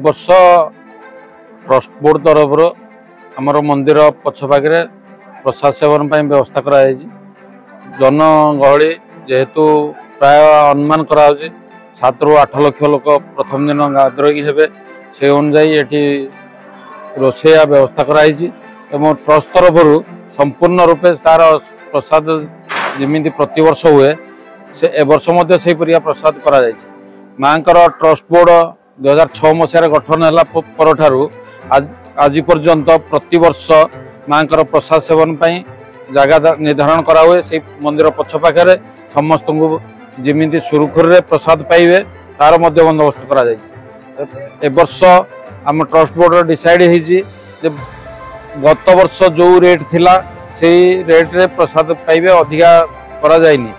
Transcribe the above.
वर्ष trust board तरफ आमर मंदिर पछपाखे प्रसाद सेवन व्यवस्था कराई जन गहली जेहेतु प्राय अनुमान करा 7 ରୁ 8 लाख लोक प्रथम दिन गाधोई हे से अनुजाई ये रोषेया व्यवस्था कराई ट्रस्ट तरफ संपूर्ण रूपे तार प्रसाद जमी प्रतिवर्ष हुए से ए वर्ष से प्रसाद करा माँ ट्रस्ट बोर्ड 2006 मसीह गठन है आज पर्यंत प्रतिवर्ष माँ प्रसाद सेवन जगह निर्धारण करा हुए से मंदिर पछपाखे समस्त को जमी सुरुखुर प्रसाद पाइबे तार बंदोबस्त करा ए वर्ष आम ट्रस्ट बोर्ड डिसाइड हो गत वर्ष जो रेट थिला से रेट रे प्रसाद पाइबे अधिका करा जाइनी।